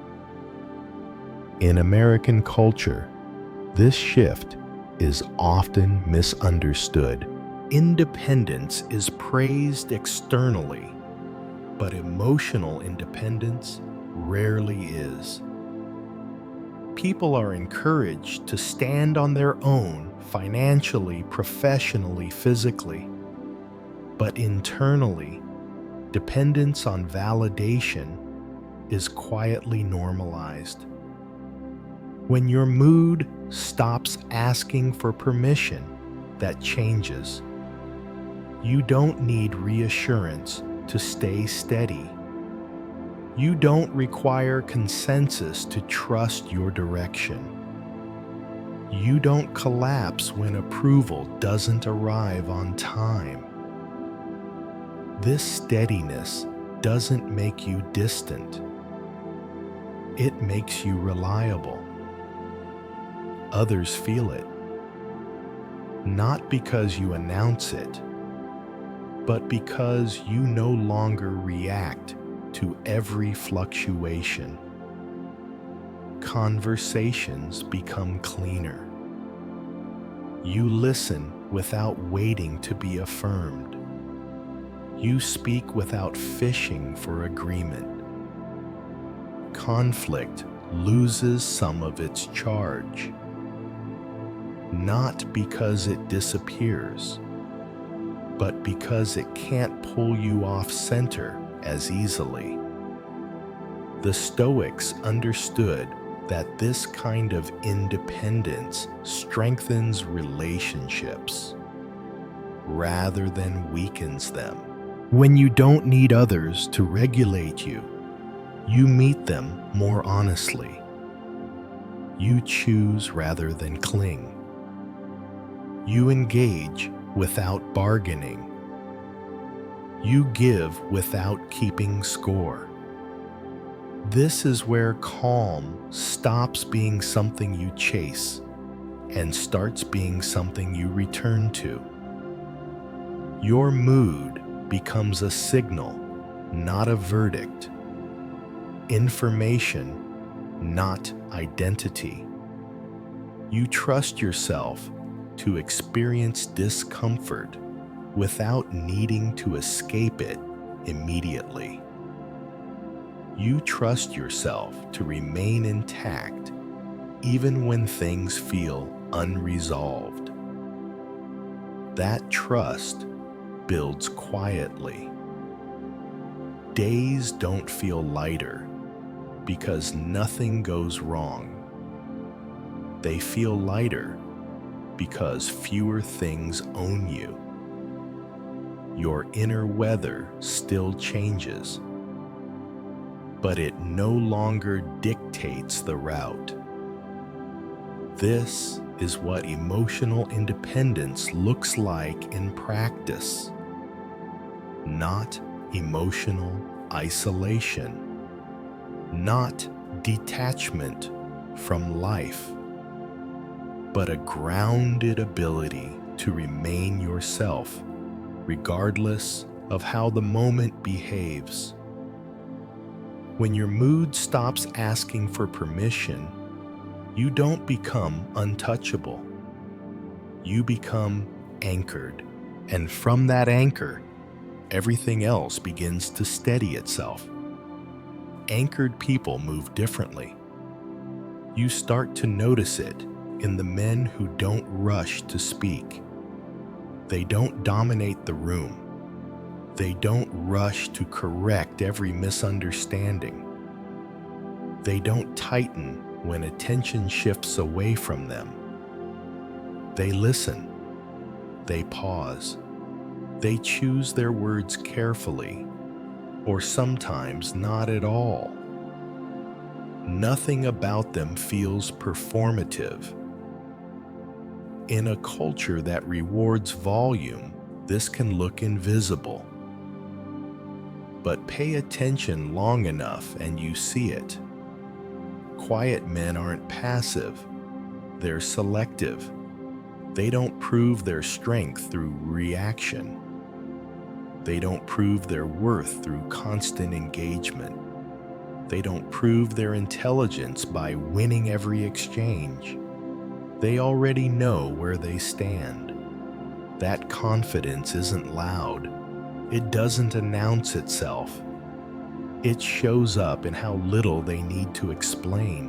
In American culture, this shift is often misunderstood. Independence is praised externally, but emotional independence rarely is. People are encouraged to stand on their own financially, professionally, physically, but internally, dependence on validation is quietly normalized. When your mood stops asking for permission, that changes. You don't need reassurance to stay steady. You don't require consensus to trust your direction. You don't collapse when approval doesn't arrive on time. This steadiness doesn't make you distant. It makes you reliable. Others feel it, not because you announce it, but because you no longer react to every fluctuation. Conversations become cleaner. You listen without waiting to be affirmed. You speak without fishing for agreement. Conflict loses some of its charge. Not because it disappears, but because it can't pull you off center as easily. The Stoics understood that this kind of independence strengthens relationships rather than weakens them. When you don't need others to regulate you, you meet them more honestly. You choose rather than cling. You engage without bargaining. You give without keeping score. This is where calm stops being something you chase and starts being something you return to. Your mood becomes a signal, not a verdict. Information, not identity. You trust yourself to experience discomfort without needing to escape it immediately. You trust yourself to remain intact even when things feel unresolved. That trust builds quietly. Days don't feel lighter because nothing goes wrong. They feel lighter because fewer things own you. Your inner weather still changes, but it no longer dictates the route. This is what emotional independence looks like in practice, not emotional isolation, not detachment from life, but a grounded ability to remain yourself, regardless of how the moment behaves. When your mood stops asking for permission, you don't become untouchable. You become anchored, and from that anchor, everything else begins to steady itself. Anchored people move differently. You start to notice it in the men who don't rush to speak. They don't dominate the room. They don't rush to correct every misunderstanding. They don't tighten when attention shifts away from them. They listen. They pause. They choose their words carefully, or sometimes not at all. Nothing about them feels performative. In a culture that rewards volume, this can look invisible. But pay attention long enough and you see it. Quiet men aren't passive. They're selective. They don't prove their strength through reaction. They don't prove their worth through constant engagement. They don't prove their intelligence by winning every exchange. They already know where they stand. That confidence isn't loud. It doesn't announce itself. It shows up in how little they need to explain.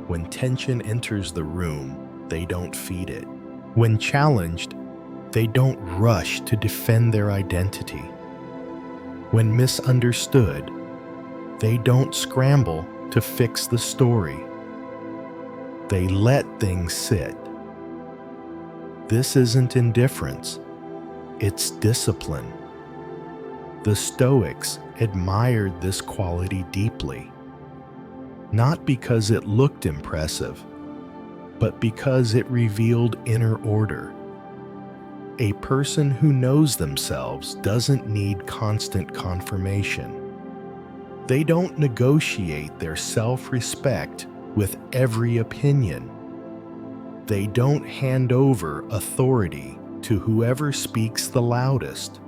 When tension enters the room, they don't feed it. When challenged, they don't rush to defend their identity. When misunderstood, they don't scramble to fix the story. They let things sit. This isn't indifference, it's discipline. The Stoics admired this quality deeply, not because it looked impressive, but because it revealed inner order. A person who knows themselves doesn't need constant confirmation. They don't negotiate their self-respect with every opinion. They don't hand over authority to whoever speaks the loudest.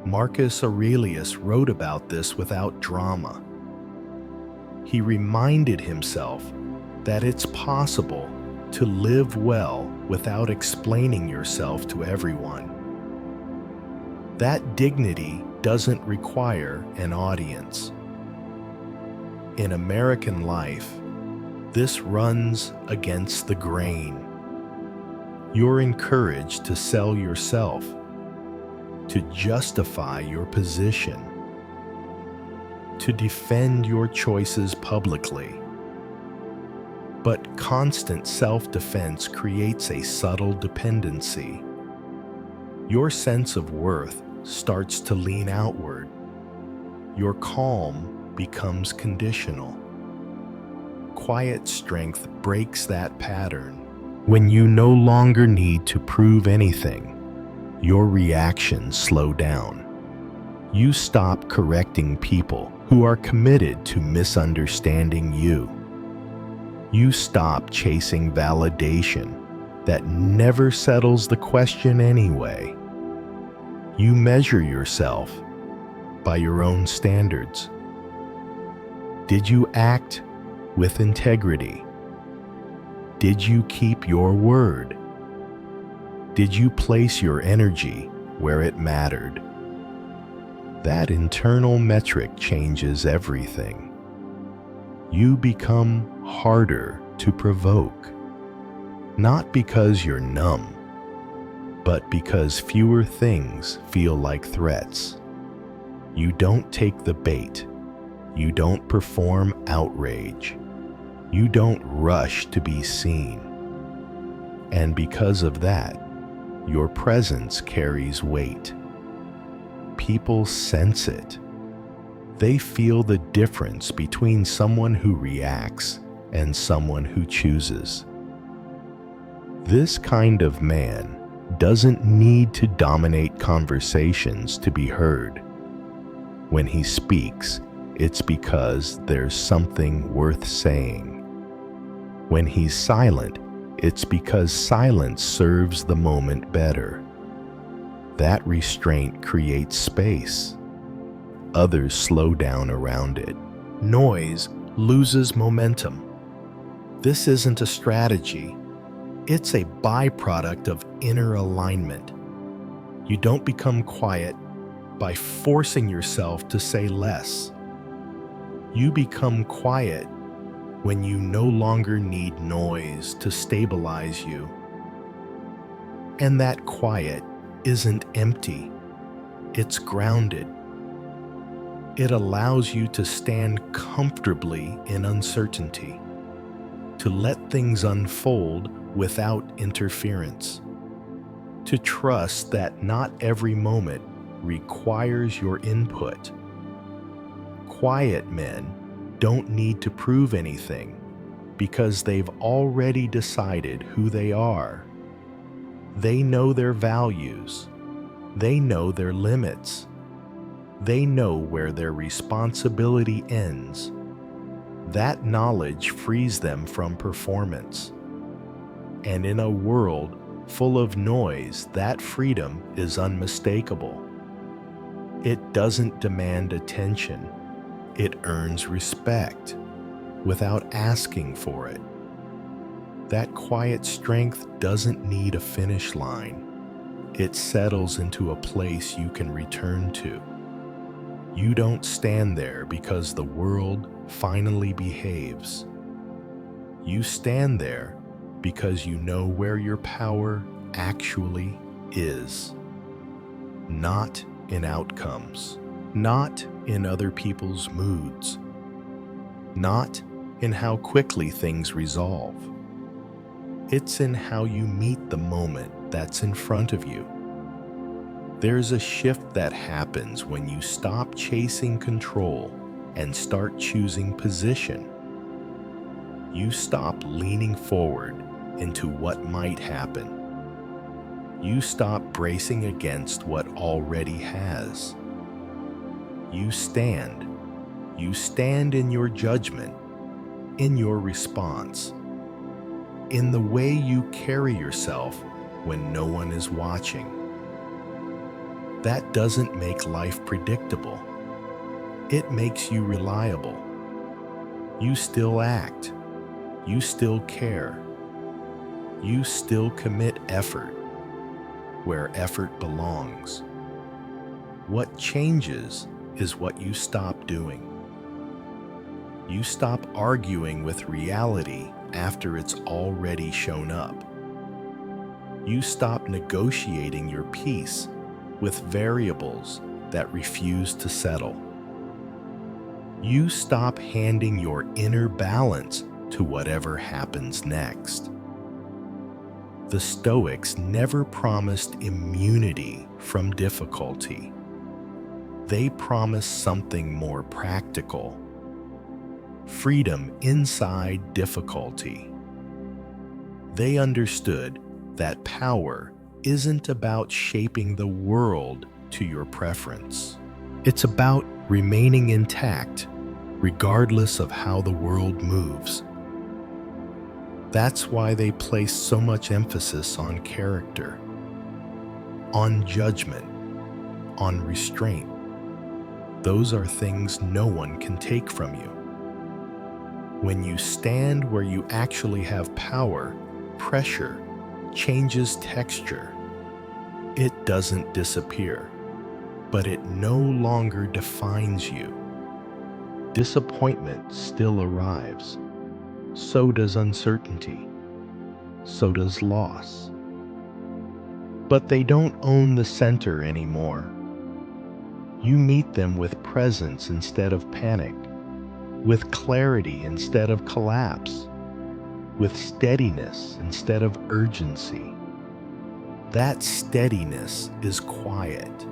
Marcus Aurelius wrote about this without drama. He reminded himself that it's possible to live well without explaining yourself to everyone. That dignity doesn't require an audience. In American life, this runs against the grain. You're encouraged to sell yourself, to justify your position, to defend your choices publicly. But constant self-defense creates a subtle dependency. Your sense of worth starts to lean outward. Your calm becomes conditional. Quiet strength breaks that pattern. When you no longer need to prove anything, your reactions slow down. You stop correcting people who are committed to misunderstanding you. You stop chasing validation that never settles the question anyway. You measure yourself by your own standards. Did you act with integrity? Did you keep your word? Did you place your energy where it mattered? That internal metric changes everything. You become harder to provoke, not because you're numb, but because fewer things feel like threats. You don't take the bait. You don't perform outrage. You don't rush to be seen. And because of that, your presence carries weight. People sense it. They feel the difference between someone who reacts and someone who chooses. This kind of man doesn't need to dominate conversations to be heard. When he speaks, it's because there's something worth saying. When he's silent, it's because silence serves the moment better. That restraint creates space. Others slow down around it. Noise loses momentum. This isn't a strategy. It's a byproduct of inner alignment. You don't become quiet by forcing yourself to say less. You become quiet when you no longer need noise to stabilize you. And that quiet isn't empty. It's grounded. It allows you to stand comfortably in uncertainty, to let things unfold without interference, to trust that not every moment requires your input. Quiet men don't need to prove anything because they've already decided who they are. They know their values. They know their limits. They know where their responsibility ends. That knowledge frees them from performance. And in a world full of noise, that freedom is unmistakable. It doesn't demand attention. It earns respect without asking for it. That quiet strength doesn't need a finish line. It settles into a place you can return to. You don't stand there because the world finally behaves. You stand there because you know where your power actually is. Not in outcomes, not in other people's moods, not in how quickly things resolve. It's in how you meet the moment that's in front of you. There's a shift that happens when you stop chasing control and start choosing position. You stop leaning forward into what might happen. You stop bracing against what already has. You stand. You stand in your judgment, in your response, in the way you carry yourself when no one is watching. That doesn't make life predictable. It makes you reliable. You still act. You still care. You still commit effort where effort belongs. What changes is what you stop doing. You stop arguing with reality after it's already shown up. You stop negotiating your peace with variables that refuse to settle. You stop handing your inner balance to whatever happens next. The Stoics never promised immunity from difficulty. They promised something more practical: freedom inside difficulty. They understood that power isn't about shaping the world to your preference. It's about remaining intact, regardless of how the world moves. That's why they place so much emphasis on character, on judgment, on restraint. Those are things no one can take from you. When you stand where you actually have power, pressure changes texture. It doesn't disappear, but it no longer defines you. Disappointment still arrives. So does uncertainty. So does loss. But they don't own the center anymore. You meet them with presence instead of panic, with clarity instead of collapse, with steadiness instead of urgency. That steadiness is quiet.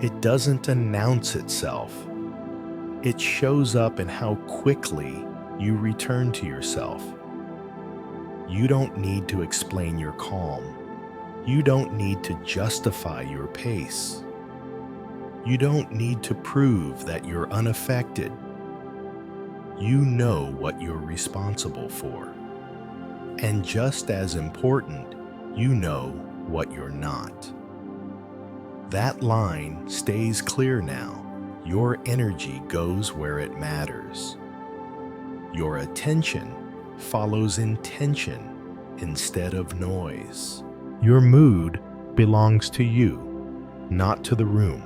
It doesn't announce itself. It shows up in how quickly you return to yourself. You don't need to explain your calm. You don't need to justify your pace. You don't need to prove that you're unaffected. You know what you're responsible for. And just as important, you know what you're not. That line stays clear now. Your energy goes where it matters. Your attention follows intention instead of noise. Your mood belongs to you, not to the room.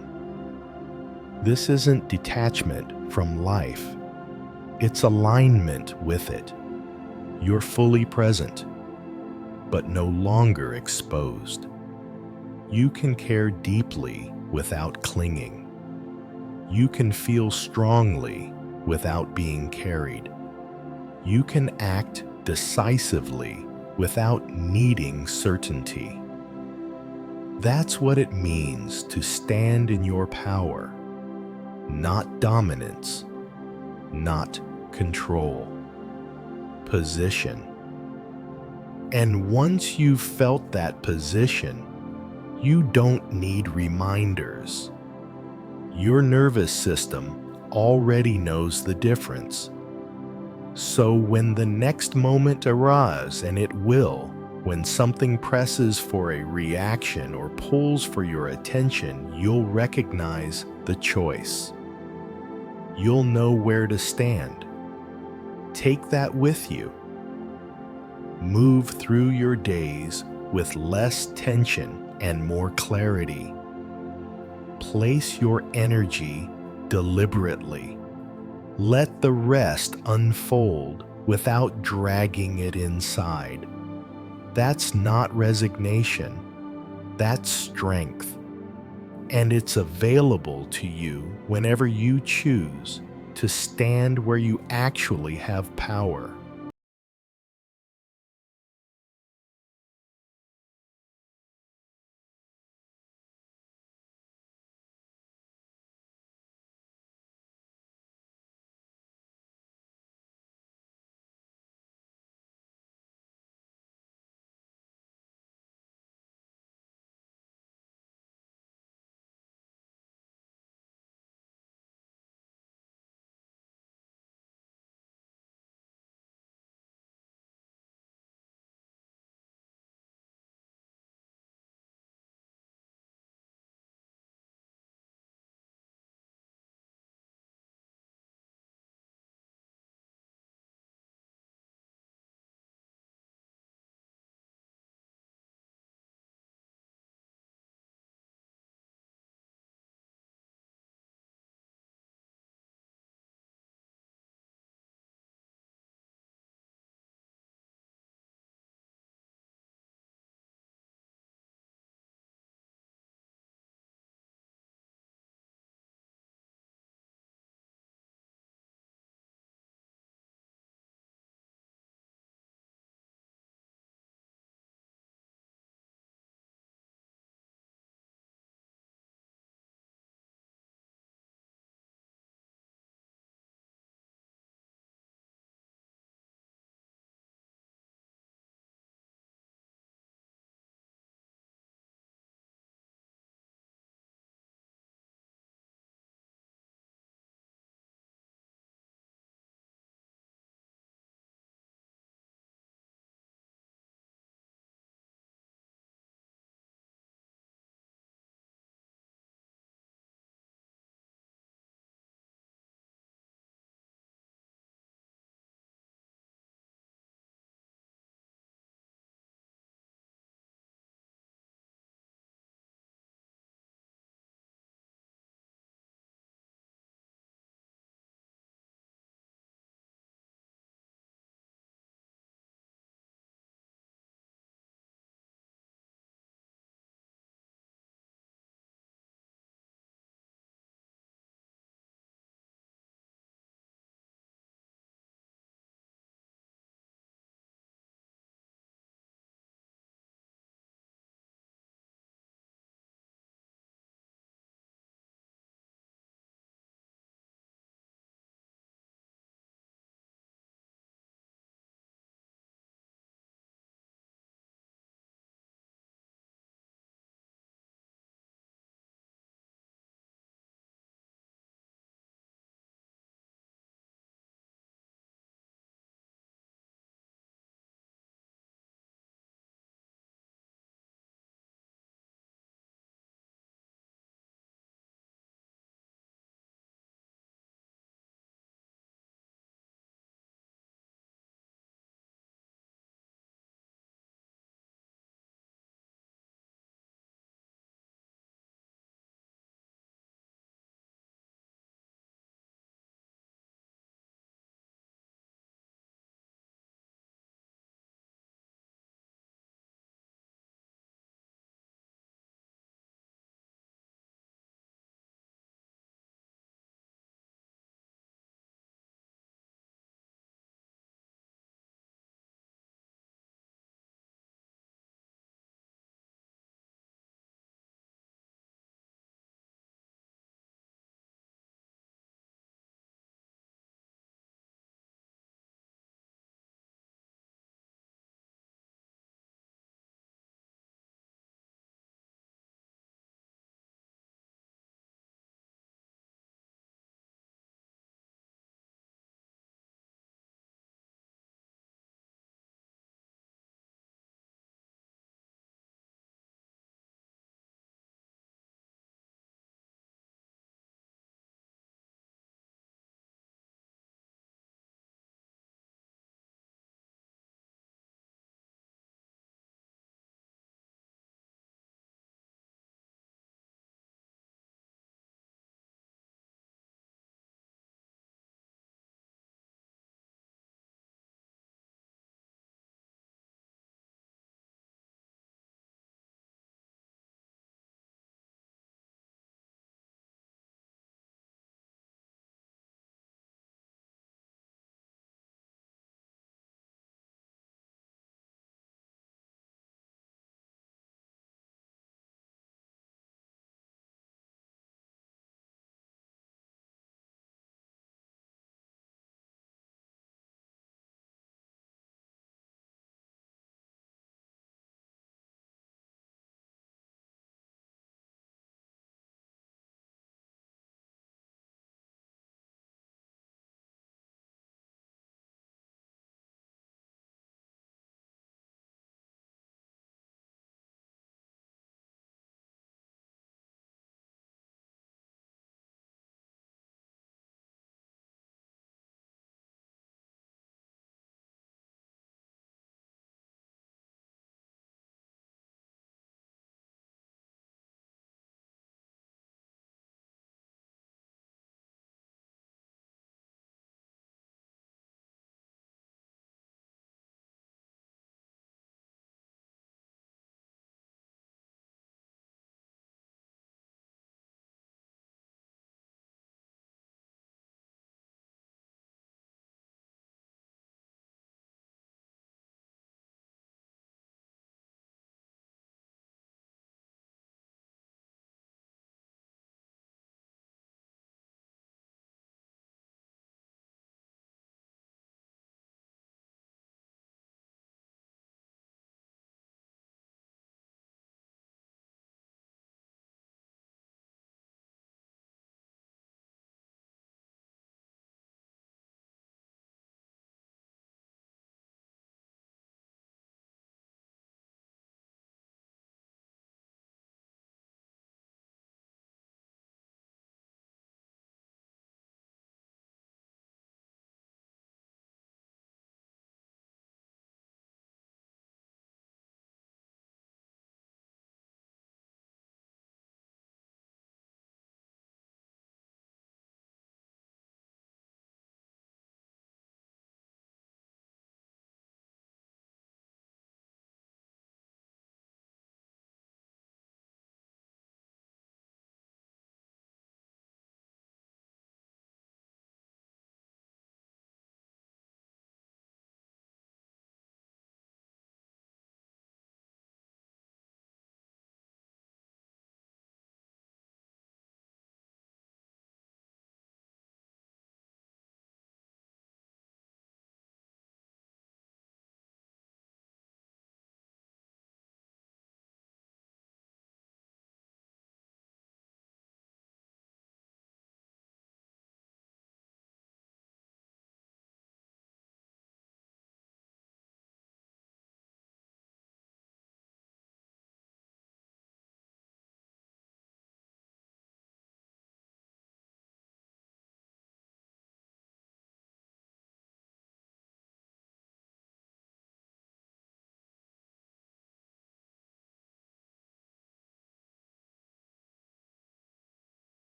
This isn't detachment from life. It's alignment with it. You're fully present, but no longer exposed. You can care deeply without clinging. You can feel strongly without being carried. You can act decisively without needing certainty. That's what it means to stand in your power, not dominance, not control, position. And once you've felt that position, you don't need reminders. Your nervous system already knows the difference. So when the next moment arrives, and it will, when something presses for a reaction or pulls for your attention, you'll recognize the choice. You'll know where to stand. Take that with you. Move through your days with less tension and more clarity. Place your energy deliberately. Let the rest unfold without dragging it inside. That's not resignation. That's strength. And it's available to you whenever you choose to stand where you actually have power.